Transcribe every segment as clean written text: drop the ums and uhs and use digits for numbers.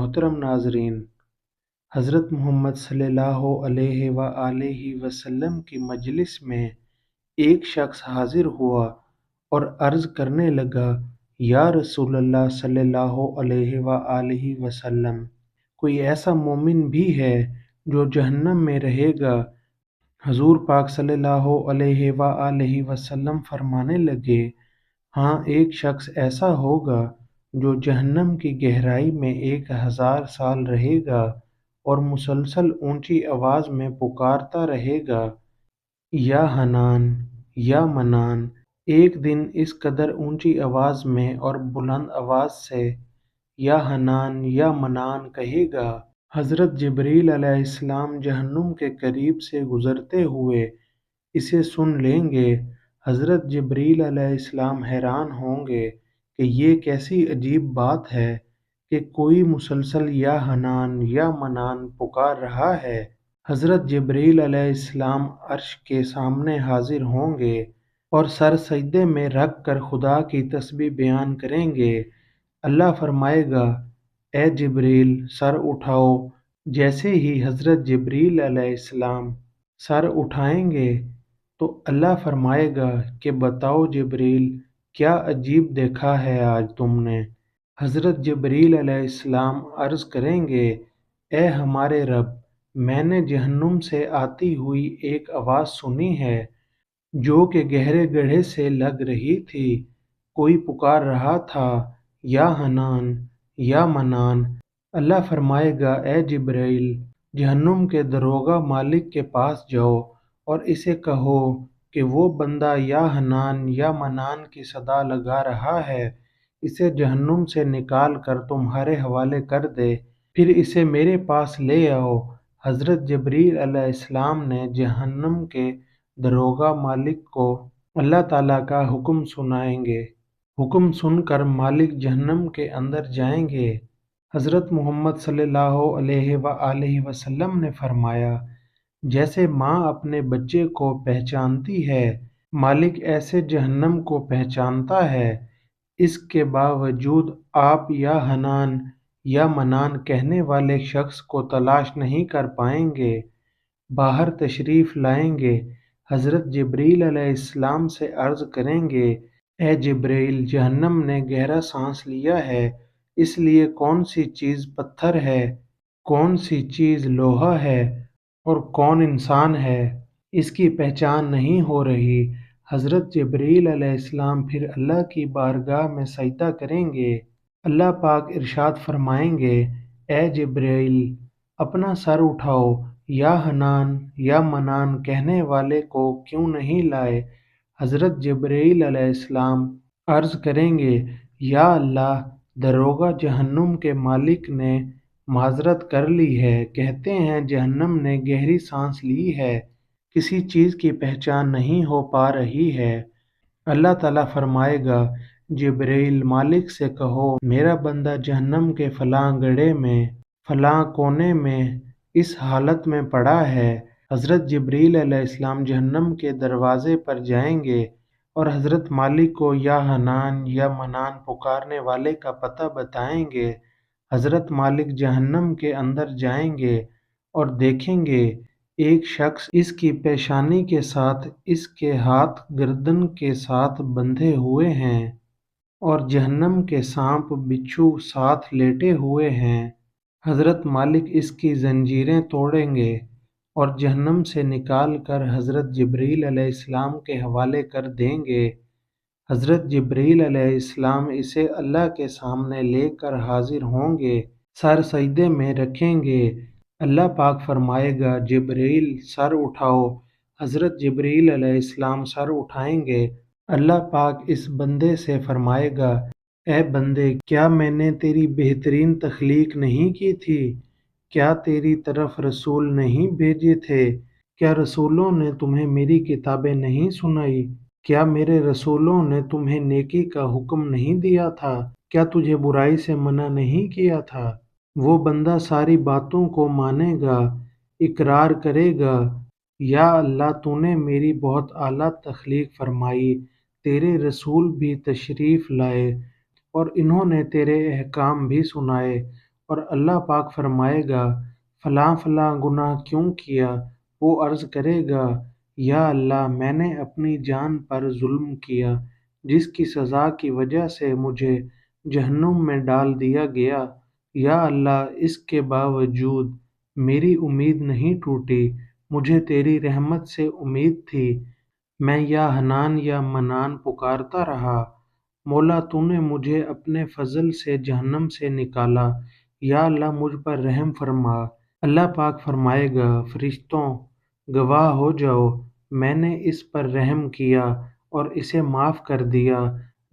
محترم ناظرین، حضرت محمد صلی اللہ علیہ وآلہ وسلم کی مجلس میں ایک شخص حاضر ہوا اور عرض کرنے لگا، یا رسول اللہ صلی اللہ علیہ وآلہ وسلم، کوئی ایسا مومن بھی ہے جو جہنم میں رہے گا؟ حضور پاک صلی اللہ علیہ وآلہ وسلم فرمانے لگے، ہاں، ایک شخص ایسا ہوگا جو جہنم کی گہرائی میں 1000 سال رہے گا اور مسلسل اونچی آواز میں پکارتا رہے گا، یا حنان، یا منان۔ ایک دن اس قدر اونچی آواز میں اور بلند آواز سے یا حنان یا منان کہے گا، حضرت جبریل علیہ السلام جہنم کے قریب سے گزرتے ہوئے اسے سن لیں گے۔ حضرت جبریل علیہ السلام حیران ہوں گے کہ یہ کیسی عجیب بات ہے کہ کوئی مسلسل یا حنان یا منان پکار رہا ہے۔ حضرت جبریل علیہ السلام عرش کے سامنے حاضر ہوں گے اور سر سجدے میں رکھ کر خدا کی تسبیح بیان کریں گے۔ اللہ فرمائے گا، اے جبریل سر اٹھاؤ۔ جیسے ہی حضرت جبریل علیہ السلام سر اٹھائیں گے تو اللہ فرمائے گا کہ بتاؤ جبریل، کیا عجیب دیکھا ہے آج تم نے؟ حضرت جبریل علیہ السلام عرض کریں گے، اے ہمارے رب، میں نے جہنم سے آتی ہوئی ایک آواز سنی ہے جو کہ گہرے گڑھے سے لگ رہی تھی۔ کوئی پکار رہا تھا، یا حنان یا منان۔ اللہ فرمائے گا، اے جبریل، جہنم کے داروغہ مالک کے پاس جاؤ اور اسے کہو کہ وہ بندہ یا حنان یا منان کی صدا لگا رہا ہے، اسے جہنم سے نکال کر تمہارے حوالے کر دے، پھر اسے میرے پاس لے آؤ۔ حضرت جبریل علیہ السلام نے جہنم کے داروغہ مالک کو اللہ تعالیٰ کا حکم سنائیں گے۔ حکم سن کر مالک جہنم کے اندر جائیں گے۔ حضرت محمد صلی اللہ علیہ وآلہ وسلم نے فرمایا، جیسے ماں اپنے بچے کو پہچانتی ہے، مالک ایسے جہنم کو پہچانتا ہے۔ اس کے باوجود آپ یا حنان یا منان کہنے والے شخص کو تلاش نہیں کر پائیں گے۔ باہر تشریف لائیں گے، حضرت جبریل علیہ السلام سے عرض کریں گے، اے جبریل، جہنم نے گہرا سانس لیا ہے، اس لیے کون سی چیز پتھر ہے، کون سی چیز لوہا ہے اور کون انسان ہے، اس کی پہچان نہیں ہو رہی۔ حضرت جبریل علیہ السلام پھر اللہ کی بارگاہ میں سجدہ کریں گے۔ اللہ پاک ارشاد فرمائیں گے، اے جبریل، اپنا سر اٹھاؤ، یا حنان یا منان کہنے والے کو کیوں نہیں لائے؟ حضرت جبریل علیہ السلام عرض کریں گے، یا اللہ، داروغہ جہنم کے مالک نے معذرت کر لی ہے، کہتے ہیں جہنم نے گہری سانس لی ہے، کسی چیز کی پہچان نہیں ہو پا رہی ہے۔ اللہ تعالیٰ فرمائے گا، جبریل، مالک سے کہو میرا بندہ جہنم کے فلاں گڑھے میں فلاں کونے میں اس حالت میں پڑا ہے۔ حضرت جبریل علیہ السلام جہنم کے دروازے پر جائیں گے اور حضرت مالک کو یا حنان یا منان پکارنے والے کا پتہ بتائیں گے۔ حضرت مالک جہنم کے اندر جائیں گے اور دیکھیں گے ایک شخص اس کی پیشانی کے ساتھ اس کے ہاتھ گردن کے ساتھ بندھے ہوئے ہیں اور جہنم کے سانپ بچھو ساتھ لیٹے ہوئے ہیں۔ حضرت مالک اس کی زنجیریں توڑیں گے اور جہنم سے نکال کر حضرت جبریل علیہ السلام کے حوالے کر دیں گے۔ حضرت جبریل علیہ السلام اسے اللہ کے سامنے لے کر حاضر ہوں گے، سر سجدے میں رکھیں گے۔ اللہ پاک فرمائے گا، جبریل سر اٹھاؤ۔ حضرت جبریل علیہ السلام سر اٹھائیں گے۔ اللہ پاک اس بندے سے فرمائے گا، اے بندے، کیا میں نے تیری بہترین تخلیق نہیں کی تھی؟ کیا تیری طرف رسول نہیں بھیجے تھے؟ کیا رسولوں نے تمہیں میری کتابیں نہیں سنائی؟ کیا میرے رسولوں نے تمہیں نیکی کا حکم نہیں دیا تھا؟ کیا تجھے برائی سے منع نہیں کیا تھا؟ وہ بندہ ساری باتوں کو مانے گا، اقرار کرے گا، یا اللہ، تو نے میری بہت اعلیٰ تخلیق فرمائی، تیرے رسول بھی تشریف لائے اور انہوں نے تیرے احکام بھی سنائے اور اللہ پاک فرمائے گا فلاں فلاں گناہ کیوں کیا؟ وہ عرض کرے گا یا اللہ میں نے اپنی جان پر ظلم کیا جس کی سزا کی وجہ سے مجھے جہنم میں ڈال دیا گیا۔ یا اللہ اس کے باوجود میری امید نہیں ٹوٹی، مجھے تیری رحمت سے امید تھی، میں یا حنان یا منان پکارتا رہا۔ مولا تو نے مجھے اپنے فضل سے جہنم سے نکالا، یا اللہ مجھ پر رحم فرما۔ اللہ پاک فرمائے گا فرشتوں گواہ ہو جاؤ میں نے اس پر رحم کیا اور اسے معاف کر دیا۔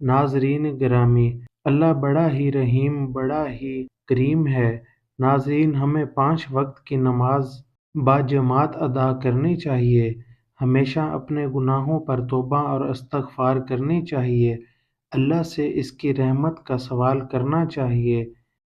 ناظرین گرامی، اللہ بڑا ہی رحیم بڑا ہی کریم ہے۔ ناظرین ہمیں 5 وقت کی نماز باجماعت ادا کرنی چاہیے، ہمیشہ اپنے گناہوں پر توبہ اور استغفار کرنی چاہیے، اللہ سے اس کی رحمت کا سوال کرنا چاہیے۔